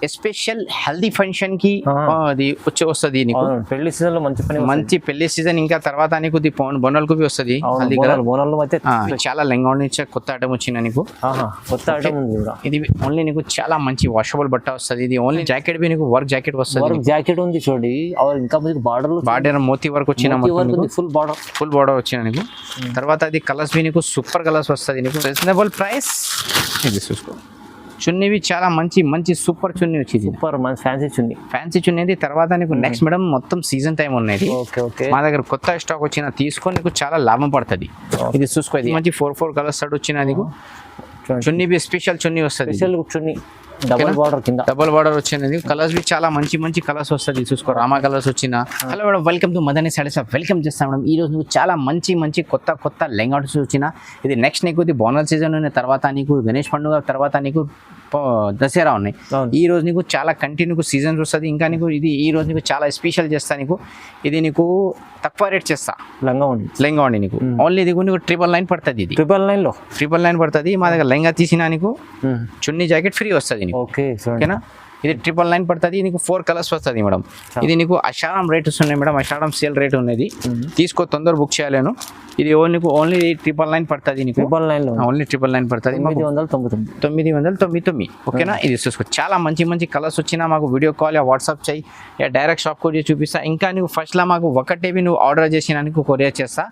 Special healthy function కి అది వస్తుంది నీకు పెళ్లి సీజన్ లో మంచి పెళ్లి సీజన్ ఇంకా తర్వాత నీకు బొనల్కు వస్తుంది హల్దీ కలర్ చాలా లెంగా కొత్త ఐటమ్ వచ్చింది నీకు కొత్త ఐటమ్ ఇది ఓన్లీ నీకు చాలా మంచి వాషబుల్ బట్ట వస్తుంది ఇది ఓన్లీ జాకెట్ బి నీకు వర్క్ జాకెట్ వస్తుంది జాకెట్ ఉంది చూడండి ఇంకా బార్డర్ మోతీ వర్క్ వచ్చిన ఫుల్ బార్డర్ వచ్చిన నీకు తర్వాత అది కలర్స్ బి నీకు సూపర్ కలర్స్ వస్తుంది నీకు రీజనబుల్ ప్రైస్ ఇది చూసుకో చున్నీ చాలా మంచి మంచి సూపర్ చున్నీ వచ్చింది సూపర్ ఫ్యాన్సీ చున్నీ తర్వాత నీకు నెక్స్ట్ మేడం మొత్తం సీజన్ టైం ఉన్నది మా దగ్గర కొత్త స్టాక్ వచ్చిన తీసుకొని నీకు చాలా లాభం పడుతుంది ఇది చూసుకో ఇది మంచి 4 కలర్స్ షర్ట్ వచ్చిన నీకు చున్నీ బి స్పెషల్ చున్నీ వస్తుంది డబుల్ బార్డర్ వచ్చినది కలర్స్ బి చాలా మంచి మంచి కలర్స్ వస్తుంది చూసుకో రామా కలర్స్ వచ్చిన hello madam welcome to Madani saris welcome చేస్తాం మేడం ఈ రోజు నువ్వు చాలా మంచి మంచి కొత్త లెంగాట్స్ వచ్చిన ఇది నెక్స్ట్ నీకు ఇది బోనల్ సీజన్ ఉన్న తర్వాత నీకు గణేష్ పండుగ తర్వాత నీకు దసరా ఉన్నాయి ఈ రోజు నీకు చాలా కంటిన్యూ సీజన్స్ వస్తుంది ఇంకా నీకు ఇది ఈ రోజు నీకు చాలా స్పెషల్ చేస్తా నీకు ఇది నీకు తక్కువ రేట్ చేస్తా లెంగా ఉండి నీకు ఓన్లీ ఇది నీకు 999 పడుతుంది ఇది 999 పడుతుంది మా దగ్గర లెంగా తీసినా నీకు చున్నీ జాకెట్ ఫ్రీ వస్తుంది ఓకేనా ఇది 999 పడుతుంది నీకు 4 కలర్స్ వస్తుంది మేడం ఇది నీకు అషాఢం రేట్స్ ఉన్నాయి మేడం అషాఢం సేల్ రేట్ ఉన్నది తీసుకో తొందర బుక్ చేయలేను ఇది నీకు ఓన్లీ 999 పడుతుంది నీకు ఓన్లీ 999 పడుతుంది 999 ఓకేనా ఇది చూసుకో చాలా మంచి మంచి కలర్స్ వచ్చినా మాకు వీడియో కాల్ వాట్సాప్ చేయి డైరెక్ట్ షాప్ కూడా చూపిస్తా ఇంకా నీకు ఫస్ట్ లా మాకు ఒకటేవి నువ్వు ఆర్డర్ చేసినా నీకు కొరియర్ చేస్తా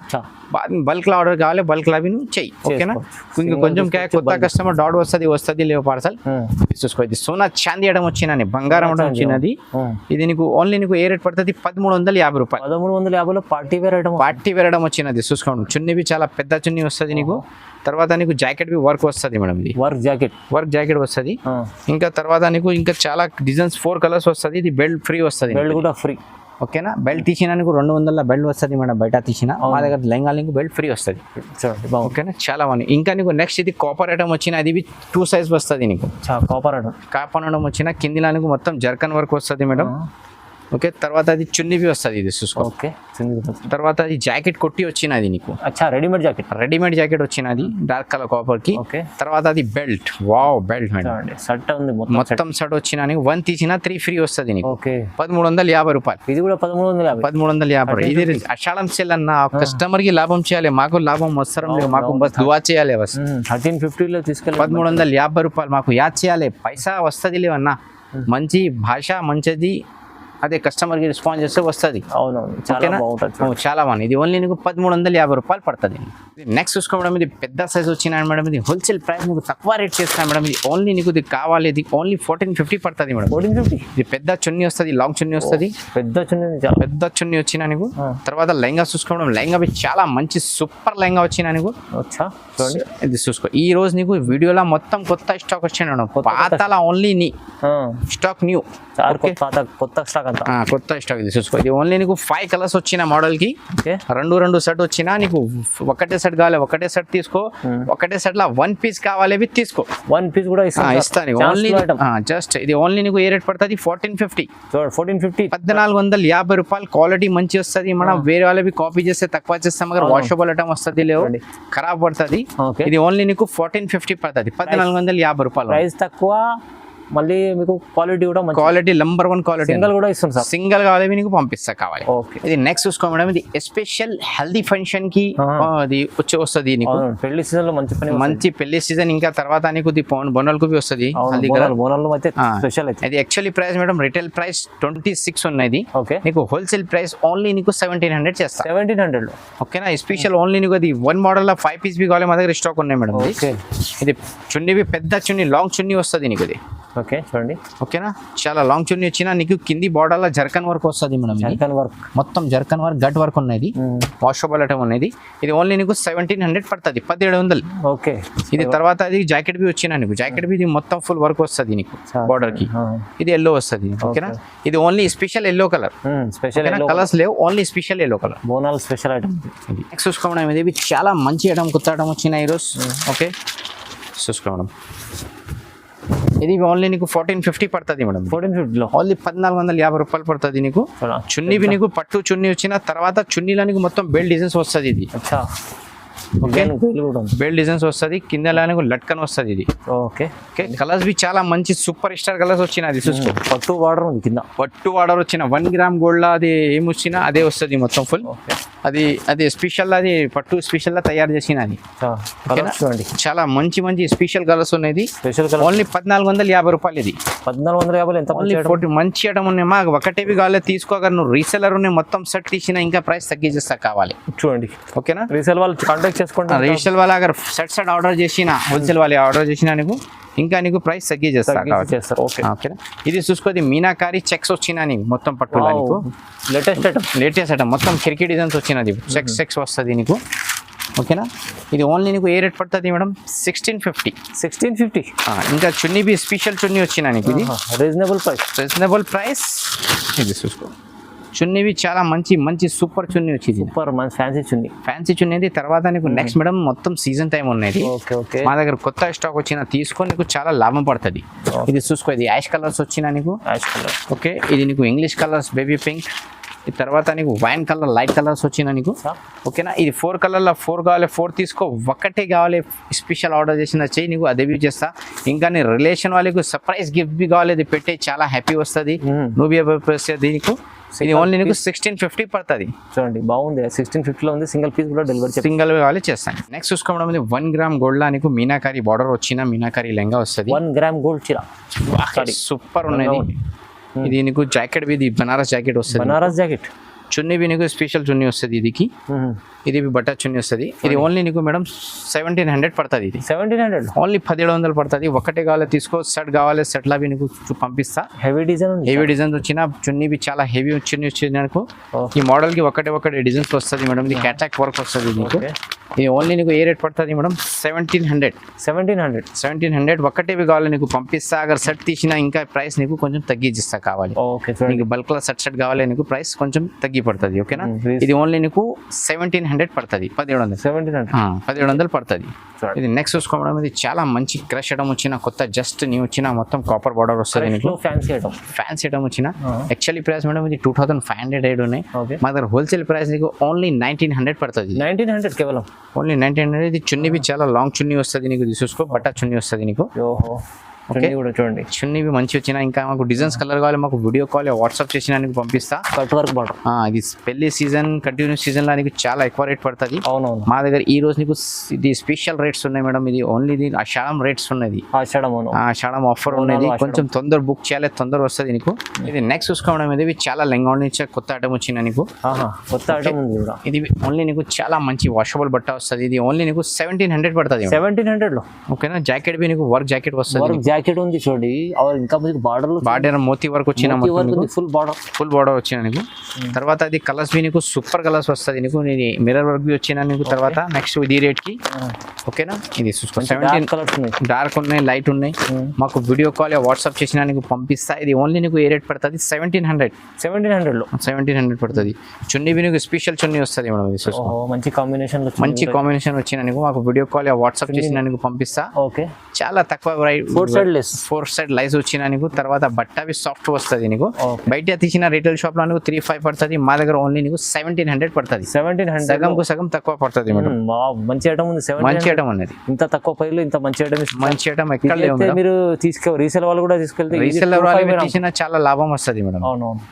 బల్క్ లో ఆర్డర్ కావాలి బల్క్ లో నువ్వు చెయ్యి ఓకేనా కొంచెం కొత్త కస్టమర్ డాట్ వస్తుంది లేవు పార్సల్ చూసుకో ఇది సోనా చాందీ అడం వచ్చినది బంగారం అడం వచ్చినది ఇది నీకు ఓన్లీ నీకు ఏ రేట్ పడుతుంది 1350 రూపాయలు 1350 పార్టీ వేర్ అడం వచ్చినది చూసుకోండి చున్నీ బి చాలా పెద్ద చున్నీ వస్తుంది నీకు తర్వాత నీకు జాకెట్ బి వర్క్ వస్తుంది మేడం ఇది వర్క్ జాకెట్ వస్తుంది ఇంకా తర్వాత నీకు ఇంకా చాలా డిజైన్స్ 4 కలర్స్ వస్తుంది ఇది బెల్ట్ ఫ్రీ వస్తుంది బెల్ట్ కూడా ఫ్రీ ఓకేనా బెల్ట్ తీసినా నీకు 200 బెల్ట్ వస్తుంది మేడం బయట తీసిన మా దగ్గర లెంగా నీకు బెల్ట్ ఫ్రీ వస్తుంది ఓకేనా చాలా బాగుంది ఇంకా నీకు నెక్స్ట్ ఇది కాపర్ ఐటమ్ వచ్చిన అది 2 సైజ్ వస్తుంది నీకు కాపర్ ఐటమ్ వచ్చిన కిందిలా నీకు మొత్తం జర్కన్ వర్క్ వస్తుంది మేడం ఓకే తర్వాత అది చున్నీ బి వస్తుంది ఇది చూసుకో ఓకే తర్వాత అది జాకెట్ కొట్టి వచ్చినది నీకు రెడీమేడ్ జాకెట్ వచ్చినది డార్క్ కలర్ కాపర్ కి తర్వాత అది belt wow belt madam shirt ఉంది మొత్తం షర్ట్ వచ్చిన నీకు 1 తీసినా 3 ఫ్రీ వస్తుంది నీకు 1350 రూపాయలు ఇది కూడా 1350 ఇది అషాఢం సేల్ అన్న కస్టమర్ కి లాభం చేయాలి మాకు లాభం అవసరం లేదు మాకు బస్ దువా చేయాలి బస్ 1350 లో తీసుకెళ్ళి 1350 రూపాయలు మాకు యాద్ చేయాలి పైసా వస్తుంది లేవన్నా మంచి భాష మంచిది అదే కస్టమర్ కి రెస్పాన్స్ చేస్తే వస్తుంది చాలా బాగుంది ఇది ఓన్లీ నీకు 1350 రూపాయలు పడుతుంది నెక్స్ట్ చూసుకోవడం ఇది పెద్ద సైజ్ వచ్చిన మేడం ఇది హోల్సేల్ ప్రైస్ నీకు తక్కువ రేట్ చేస్తాను మేడం ఇది ఓన్లీ నీకు ఇది కావాలి ఇది ఓన్లీ 1450 పడుతుంది మేడం 1450 ఇది పెద్ద చున్నీ వస్తుంది లాంగ్ చున్నీ వస్తుంది పెద్ద చున్నీ వచ్చిన నీకు తర్వాత లెంగా చూసుకోవడం లెంగా చాలా మంచి సూపర్ లెంగా వచ్చిన నీకు ఇది చూసుకో ఈ రోజు నీకు వీడియోలో మొత్తం కొత్త స్టాక్ వచ్చిన పాతలా ఓన్లీ నీ స్టాక్ న్యూ కొత్త స్టాక్ ఇది చూసుకో ఇది ఓన్లీ నీకు 5 కలర్స్ వచ్చిన మోడల్ కి రెండు సెట్ వచ్చినా నీకు ఒకటే సెట్ కావాలి ఒకటే సెట్ తీసుకో ఒకటే సెట్ లా 1 పీస్ కావాలి తీసుకో 1 పీస్ కూడా ఇస్తాను ఓన్లీ జస్ట్ ఇది ఓన్లీ నీకు ఏ రేట్ పడుతుంది 1450 రూపాయలు క్వాలిటీ మంచి వస్తుంది మనం వేరే వాళ్ళవి కాపీ చేస్తే తక్కువ చేస్తాం మगर వాషబుల్ ఐటమ్ వస్తుంది లేవు ఖరాబ్ పడుతుంది ఇది ఓన్లీ నీకు 1450 పడుతుంది 1450 రూపాయలు ప్రైస్ తక్కువ మళ్ళీ మీకు క్వాలిటీ నెంబర్ 1 క్వాలిటీ సింగిల్ కూడా ఇస్తాం సార్ సింగిల్ కావాలి నీకు పంపిస్తా కావాలి ఇది నెక్స్ట్ చూసుకో మేడం ఇది ఎస్పెషల్ హెల్దీ ఫంక్షన్ కి అది వస్తుంది నీకు పెళ్లి సీజన్ లో మంచి పెళ్లి సీజన్ ఇంకా తర్వాత నీకు బొనల్కు వస్తుంది ఇది actually price madam retail price 26 ఉన్నది నీకు హోల్సేల్ ప్రైస్ ఓన్లీ నీకు 1700 చేస్తా 1700 ఓకేనా స్పెషల్ ఓన్లీ నీకు అది 1 మోడల్ లో 5 పీస్ బి కావాలి మా దగ్గర స్టాక్ ఉన్నాయి మేడం ఇది చున్నీ బి పెద్ద చున్నీ లాంగ్ చున్నీ వస్తుంది నీకు ఇది ఓకే చూడండి ఓకేనా చాలా లాంగ్ చున్నీ వచ్చినా నీకు కింది బార్డర్ లో జర్కన్ వర్క్ వస్తుంది మేడం మొత్తం జర్కన్ వర్క్ గట్ వర్క్ ఉన్నది వాషబుల్ ఐటమ్ ఉన్నది ఇది ఓన్లీ నీకు 1700 పడుతుంది 1700 ఓకే ఇది తర్వాత అది జాకెట్ బి వచ్చినా నీకు జాకెట్ బి మొత్తం ఫుల్ వర్క్ వస్తుంది నీకు బార్డర్ కి ఇది ఎల్లో వస్తుంది ఓకేనా ఇది only special yellow colour colours లేవు ఓన్లీ స్పెషల్ ఎల్లో కలర్ బోనాల్ స్పెషల్ ఐటమ్ నెక్స్ట్ చూసుకోవడం ఇది చాలా మంచి ఐటమ్ కొత్త ఐటమ్ వచ్చిన ఈరోజు ఓకే చూసుకోవడం ఇది ఓన్లీ నీకు 1450 పడుతుంది మేడం 1450 లో ఓన్లీ 1450 రూపాయలు పడుతుంది నీకు చున్నీ బి నీకు పట్టు చున్నీ వచ్చిన తర్వాత చున్నీలో నీకు మొత్తం బెల్ట్ డిజైన్స్ వస్తుంది ఇది బెల్ డిజైన్స్ వస్తుంది, కింద లట్కన్ వస్తుంది ఇది. ఓకే ఓకే, కలర్స్ బి చాలా మంచి సూపర్ స్టార్ కలర్స్ వచ్చినది. చూసుకో, పట్టు బార్డర్ ఉంది కింద, పట్టు బార్డర్ వచ్చిన 1 గ్రామ్ గోల్డ్ అది ఏం వచ్చినా అదే వస్తుంది మొత్తం ఫుల్. అది అది స్పెషల్, అది పట్టు స్పెషల్ లా తయారు చేసినది. చూడండి చాలా మంచి మంచి స్పెషల్ కలర్స్ ఉన్నాయి. స్పెషల్ కలర్ ఓన్లీ 1450 రూపాయలు ఇది. 1450 ఎంత ఓన్లీ 40 మంచి ఐటమ్ ఉన్నాయి. మాకు ఒకటేవి కావాలి తీసుకోగా, నువ్వు రీసెలర్ ఉన్నాయి మొత్తం సెట్ తీసినా ఇంకా ప్రైస్ తగ్గించేస్తా కావాలి. చూడండి, ఓకేనా? రీసేల్ వాళ్ళు కాంటాక్ట్ చేసుకోండి. రీసెల్ వాళ్ళ అగర్ సెట్ ఆర్డర్ చేసినా, హోల్సేల్ వాళ్ళు ఆర్డర్ చేసినా ఇంకా నీకు ప్రైస్ తగ్గించేస్తా. ఓకేనా? ఇది చూసుకోది మీనాకారి చెక్స్ వచ్చినా నీకు మొత్తం పట్టులా నీకు లేటెస్ట్ ఐటమ్ మొత్తం కిరికీ డిజైన్స్ వచ్చినది. చెక్స్ వస్తుంది నీకు. ఓకేనా? ఇది ఓన్లీ నీకు ఏ రేట్ పడుతుంది మేడం? 1650. ఇంకా చున్నీ బి స్పెషల్ చున్నీ వచ్చినా నీకు. ఇది రీజనబుల్ ప్రైస్. ఇది చూసుకో, చున్నీవి చాలా మంచి మంచి సూపర్ చున్నీ వచ్చింది. సూపర్ మంచి ఫ్యాన్సీ చున్నీ అది. తర్వాత నీకు నెక్స్ట్ మేడం మొత్తం సీజన్ టైం ఉన్నది. మా దగ్గర కొత్త స్టాక్ వచ్చిన తీసుకొని నీకు చాలా లాభం పడుతుంది. ఇది చూసుకో, ఇది యాష్ కలర్స్ వచ్చినా నీకు. ఓకే, ఇది నీకు ఇంగ్లీష్ కలర్స్ బేబీ పింక్. తర్వాత నీకు వైన్ కలర్ లైట్ కలర్స్ వచ్చినా నీకు. ఓకేనా? ఇది 4 కలర్లో 4 కావాలి, 4 తీసుకో. ఒకటే కావాలి స్పెషల్ ఆర్డర్ చేసిన చెయ్యి, నీకు అదే బి చేస్తా. ఇంకా నీ రిలేషన్ వాళ్ళకి సర్ప్రైజ్ గిఫ్ట్ బి కావాలి, అది పెట్టే చాలా హ్యాపీ వస్తుంది. నువ్వు బి నీకు ఇది ఓన్లీ నీకు 1650 పడుతుంది. చూడండి, బాగుంది. 1650 లో ఉంది. సింగిల్ పీస్ కూడా డెలివరీ కావాలి చేస్తాను. నెక్స్ట్ చూసుకోవడం 1 గ్రామ్ గోల్డ్ లా నీకు మీనాకారి బార్డర్ వచ్చిన మీనాకారి లెంగా వస్తుంది. 1 గ్రామ్ గోల్డ్ చీర సూపర్ ఉన్నది. ఇది నీకు జాకెట్ బి బనారస్ జాకెట్ వస్తుంది. చున్నీ బి నీకు స్పెషల్ చున్నీ వస్తుంది. ఇది బట్టర్ చున్నీ వస్తుంది. ఇది ఓన్లీ నీకు మేడం 1700 పడుతుంది. ఇది 1700 ఓన్లీ 1700 పడుతుంది. ఒకటే కావాలి తీసుకో, సెట్ కావాలి సెట్ లా నీకు పంపిస్తా. హెవీ డిజైన్స్ వచ్చిన చున్నీ బి చాలా హెవీ చున్నీ వచ్చింది నాకు. ఈ మోడల్ కి ఒకటే డిజైన్స్ వస్తుంది మేడం. ఇది క్యాటాక్ వర్క్ వస్తుంది నీకు. ఇది ఓన్లీ నీకు ఏ రేట్ పడుతుంది మేడం? 1700. ఒకటేవి కావాలి నీకు పంపిస్తా. అగర్ సెట్ తీసినా ఇంకా ప్రైస్ నీకు కొంచెం తగ్గించిస్తా కావాలి. నీకు బల్క్ లో సెట్ కావాలి నీకు ప్రైస్ కొంచెం తగ్గి పడుతుంది. ఓకేనా? ఇది ఓన్లీ నీకు 1700 పడుతుంది. 1700 పడుతుంది. ఇది నెక్స్ట్ చూసుకోవడం, ఇది చాలా మంచి క్రష్ ఐటమ్ వచ్చిన కొత్త జస్ట్ న్యూ వచ్చిన మొత్తం కాపర్ బార్డర్ వస్తుంది నీకు. ఫ్యాన్సీ ఐటమ్ వచ్చిన యాక్చువల్లీ ప్రైస్ మేడం ఇది 2500 ఉన్నాయి. మా దగ్గర హోల్సేల్ ప్రైస్ నీకు ఓన్లీ 1900 పడుతుంది. 1900 కేవలం ఓన్లీ 1900. ఇది చున్నీ బి చాలా లాంగ్ చున్నీ వస్తుంది నీకు. చూసుకో, బట్టా చున్నీ వస్తుంది నీకు. చూడండి, చున్నీ మంచి వచ్చిన. ఇంకా మాకు డిజైన్స్ కలర్ కావాలి, మాకు వీడియో కాల్ వాట్సాప్ చేసిన నీకు పంపిస్తా. Cut work border. ఇది పెళ్లి సీజన్ కంటిన్యూస్ సీజన్ లా నీకు చాలా ఎక్కువ రేట్ పడుతుంది. మా దగ్గర ఈ రోజు నీకు ఇది స్పెషల్ రేట్స్ ఉన్నాయి మేడం. ఇది ఓన్లీ ఇది ఆషాఢం రేట్స్ ఉన్నది. ఆషాఢం ఆఫర్ ఉన్నది. కొంచెం తొందర బుక్ చేయాలి, తొందర వస్తుంది నీకు. ఇది నెక్స్ట్ చూసుకోవడం, ఇది చాలా లెంగా నుంచి కొత్త ఐటమ్ వచ్చిన నీకు. కొత్త ఐటమ్ ఉంది. ఇది ఓన్లీ నీకు చాలా మంచి వాషబుల్ బట్ట వస్తుంది. ఇది ఓన్లీ నీకు 1700 పడుతుంది. 1700 లో. ఓకేనా? జాకెట్ బి నీకు వర్క్ జాకెట్ వస్తుంది. జాకెట్ ఉంది చూడండి, ఇంకా బార్డర్ మోతీ వర్క్ వచ్చిన ఫుల్ బార్డర్ వచ్చిన నీకు. తర్వాత అది కలర్స్ బి నీకు సూపర్ కలర్స్ వస్తుంది నీకు. మిర్రర్ వర్క్ బి వచ్చిన నీకు. తర్వాత నెక్స్ట్ ఇది రేట్ కి. ఓకేనా? ఇది చూసుకో, 17 కలర్స్ డార్క్ ఉన్నాయి, లైట్ ఉన్నాయి. మాకు వీడియో కాల్ వాట్సాప్ చేసిన నీకు పంపిస్తా. ఇది ఓన్లీ నీకు ఏ రేట్ పడుతుంది? 1700 లో 1700 పడుతుంది. చున్నీ బి నీకు స్పెషల్ చున్నీ వస్తుంది మేడం. ఇది చూసుకో, మంచి కాంబినేషన్ వచ్చిన నీకు. మాకు వీడియో కాల్ వాట్సాప్ చేసిన నీకు పంపిస్తా. ఓకే, చాలా తక్కువ 4 సైడ్ లైస్ వచ్చిన నీకు. తర్వాత బట్ట అవి సాఫ్ట్ వస్తుంది నీకు. బయట తీసిన రీటైల్ షాప్ లో నీకు 3500 పడుతుంది. మా దగ్గర ఓన్లీ నీకు 1700 పడుతుంది. 1700 సగం తక్కువ పడుతుంది మేడం. మంచి ఐటమ్ ఉంది. మంచి ఐటమ్ ఉన్నది. ఇంత తక్కువ ప్రైస్ లో ఇంత మంచి ఐటమ్ ఎక్కడ లేవు. మీరు రీసేల్ వాళ్ళు కూడా తీసుకెళ్తే రీసేల్ వాళ్ళు తీసిన చాలా లాభం వస్తుంది మేడం. అవునవును.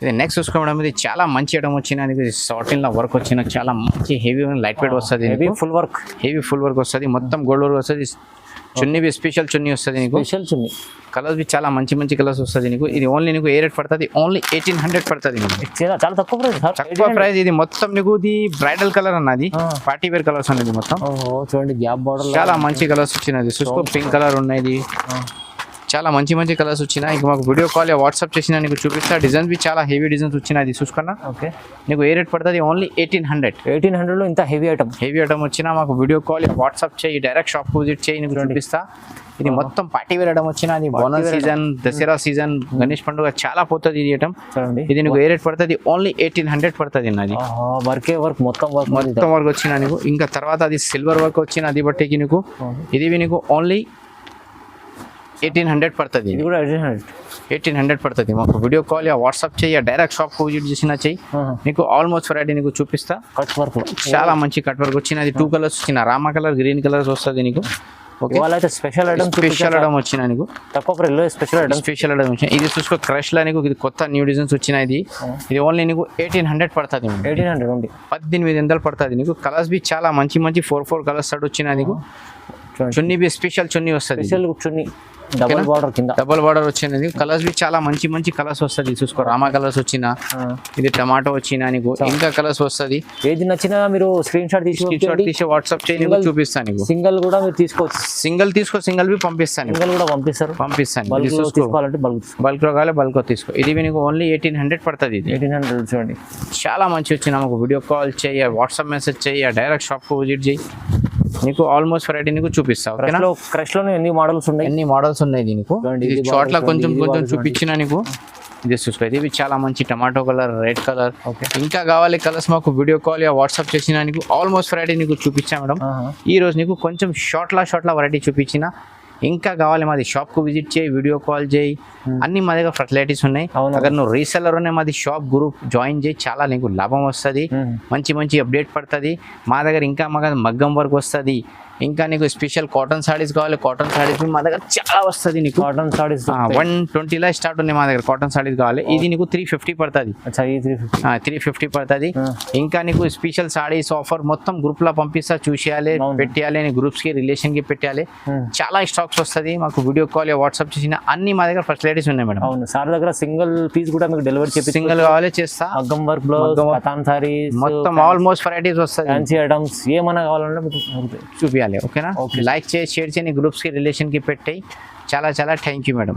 ఇది నెక్స్ట్ చూసుకోవడం, ఇది చాలా మంచి ఐటమ్ వచ్చిన సాటిన్ లో వర్క్ వచ్చిన చాలా మంచి హెవీ లైట్ వెయిట్ వస్తుంది. హెవీ ఫుల్ వర్క్ వస్తుంది. మొత్తం గోల్డ్ వర్క్ వస్తుంది. చున్నీ బి స్పెషల్ చున్నీ వస్తుంది నీకు. కలర్స్ బి చాలా మంచి కలర్స్ వస్తుంది నీకు. ఇది ఓన్లీ నీకు ఏ రేట్ పడుతుంది? ఓన్లీ 1800 పడుతుంది. చాలా తక్కువ ప్రైస్. ఇది మొత్తం నీకు ఇది బ్రైడల్ కలర్ అన్నది, పార్టీ వేర్ కలర్స్ అనేది మొత్తం. చూడండి, గ్యాప్ బార్డర్ చాలా మంచి కలర్స్ వచ్చినది. చూసుకో, పింక్ కలర్ ఉన్నది. చాలా మంచి కలర్స్ వచ్చినాయి. ఇంక మాకు వీడియో కాల్ వాట్సాప్ చేసిన నీకు చూపిస్తా. డిజైన్స్ బి చాలా హెవీ డిజైన్స్ వచ్చినాయి. చూసుకున్నా. ఓకే, నీకు ఏ రేట్ పడుతుంది? ఓన్లీ 1800 లో ఇంత హెవీ ఐటమ్ వచ్చినా మాకు వీడియో కాల్ వాట్సాప్ చేయి, డైరెక్ట్ షాప్ విజిట్ చేయి, నీకు చూపిస్తా. ఇది మొత్తం పార్టీ వేర్ ఐటమ్ వచ్చిన. అది bonus season, Dasara season, Ganesh పండుగ చాలా పోతుంది ఇది ఐటమ్. ఇది నీకు ఏ రేట్ పడుతుంది? ఓన్లీ 1800 పడుతుంది. నాది వర్క్ మొత్తం వర్క్ వచ్చిన నీకు. ఇంకా తర్వాత అది సిల్వర్ వర్క్ వచ్చిన. అది బట్టి నీకు ఇది నీకు ఓన్లీ 1800 పడుతుంది. ఇది కూడా 1800 పడుతుంది. మాకు వీడియో కాల్ వాట్సాప్ చేయి, డైరెక్ట్ షాప్ విజిట్ చేసినా చెయ్యి, నీకు ఆల్మోస్ట్ వెరైటీ నీకు చూపిస్తా. కట్ వర్క్ చాలా మంచి కట్ వర్క్ వచ్చినది. 2 కలర్స్ వచ్చిన, రామా కలర్, గ్రీన్ కలర్స్ వస్తుంది నీకు. అయితే స్పెషల్ ఐటమ్ వచ్చిన నీకు తక్కువ ప్రైస్లో స్పెషల్ ఐటమ్ వచ్చిన. ఇది చూసుకో క్రష్ లా నీకు, ఇది కొత్త న్యూ డిజైన్స్ వచ్చిన. ఇది ఓన్లీ నీకు 1800 పడుతుంది. 1800 పడుతుంది నీకు. కలర్స్ బి చాలా మంచి మంచి 4 కలర్స్ స్టార్ట్ వచ్చిన నీకు. చున్నీ బి స్పెషల్ చున్నీ వస్తుంది, చున్నీ డబుల్ బార్డర్ కింద, డబుల్ బార్డర్ వచ్చింది. కలర్స్ బి చాలా మంచి మంచి కలర్స్ వస్తుంది. చూసుకో రామా కలర్స్ వచ్చిన, ఇది టమాటో వచ్చిన నీకు. ఇంకా కలర్స్ వస్తుంది. ఏది నచ్చినా మీరు స్క్రీన్ షాట్ తీసి వాట్సాప్ చేయి, నీకు చూపిస్తాను. నీకు సింగిల్ కూడా మీరు తీసుకోవచ్చు. సింగిల్ బి పంపిస్తాను. సింగిల్ కూడా పంపిస్తాను. తీసుకోవాలంటే బల్క్ లో కావాలి, బల్క్ తీసుకో. ఇది నీకు ఓన్లీ 1800 పడుతుంది. ఇది 1800 చూడండి, చాలా మంచి వచ్చిన. మాకు వీడియో కాల్ చేయి, వాట్సాప్ మెసేజ్ చేయి, డైరెక్ట్ షాప్ విజిట్ చేయి, నీకు ఆల్మోస్ట్ వెరైటీ నీకు చూపిస్తా. క్రష్ లో ఎన్ని మోడల్స్ ఉన్నాయి దీనికి. షార్ట్ లా కొంచెం చూపించిన నీకు. ఇది చూసుకో, ఇది చాలా మంచి టమాటో కలర్, రెడ్ కలర్. ఇంకా కావాలి కలర్స్ మాకు వీడియో కాల్ వాట్సాప్ చేసిన నీకు ఆల్మోస్ట్ వెరైటీ నీకు చూపించా మేడం. ఈ రోజు నీకు కొంచెం షార్ట్ లా వెరైటీ చూపించిన. ఇంకా కావాలి మాది షాప్ కు విజిట్ చేయి, వీడియో కాల్ చేయి, అన్ని మా దగ్గర ఫెసిలిటీస్ ఉన్నాయి. అगर నువ్వు రీసెల్లర్ ఉన్నాయి మాది షాప్ గ్రూప్ జాయిన్ చేయి, చాలా నీకు లాభం వస్తుంది. మంచి అప్డేట్ పడుతుంది. మా దగ్గర ఇంకా మగ్గం వర్క్ వస్తుంది. ఇంకా నీకు స్పెషల్ కాటన్ సారీస్ కావాలి, కాటన్ సారీస్ మా దగ్గర చాలా వస్తుంది. నీకు కాటన్ సారీస్ 120 స్టార్ట్ ఉన్నాయి మా దగ్గర. కాటన్ సారీస్ కావాలి, ఇది నీకు 350 పడుతుంది. 350 పడుతుంది. ఇంకా నీకు స్పెషల్ సారీస్ ఆఫర్ మొత్తం గ్రూప్ లో పంపిస్తా, చూసేయాలి, పెట్టేయాలి, నీ గ్రూప్స్ కి రిలేషన్ కి పెట్టాలి. చాలా స్టాక్స్ వస్తుంది. మాకు వీడియో కాల్ వాట్సాప్ చేసిన అన్ని మా దగ్గర ఫెసిలిటీస్ ఉన్నాయి మేడం. అవును సార్ దగ్గర సింగిల్ పీస్ కూడా మీకు డెలివరీ చేసి, సింగిల్ కావాలి చేస్తా. మగ్గం వర్క్ బ్లౌజ్, కాటన్ సారీస్ మొత్తం ఆల్మోస్ట్ వెరైటీస్ వస్తాయి. ఫ్యాన్సీ ఐటమ్స్ ఏమన్నా కావాలంటే మీకు చూపించాలి. ఓకేనా? లైక్ చేసి, షేర్ చేసి, గ్రూప్స్ కి రిలేషన్ కి పెట్టాయి. చాలా థ్యాంక్ యూ మేడం.